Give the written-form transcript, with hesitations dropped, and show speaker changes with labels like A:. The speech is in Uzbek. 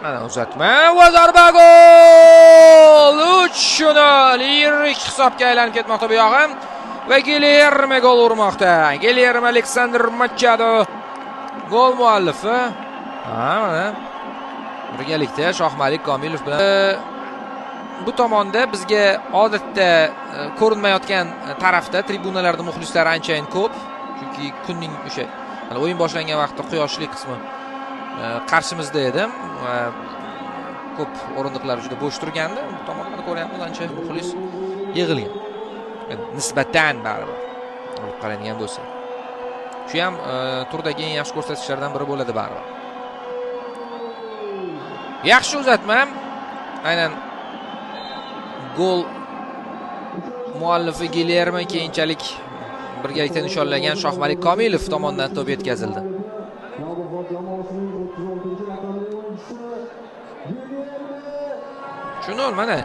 A: Mana uzatma va zarba gol! 3-0 yirik hisobga aylanib ketmoqda bu yog'i. Va Gilerme gol urmoqda. Gilerme Aleksandr Machado gol muallifi. Mana birgalikda Shohmalik Komilov bilan bu tomonda bizga odatda ko'rinmayotgan tarafda tribunalarda muxlislar anchayin ko'p. Chunki kunning o'sha o'yin boshlangan vaqtda quyoshli qismi qarshimizda edi va ko'p o'rindiqlar juda bo'sh turgandi. Bu tomondan ko'ryapmiz, ancha muxlis yig'ilgan. Nisbatan baribir olib qaraydigan bo'lsa. Shu ham turdagi eng yaxshi ko'rsatkichlardan biri bo'ladi baribir. Yaxshi uzatma. Aynan gol muallifi Gilerme, keyinchalik birgalikda nishonlagan Shohmalik Komilov tomonidan to'p yetkazildi. Shuni mana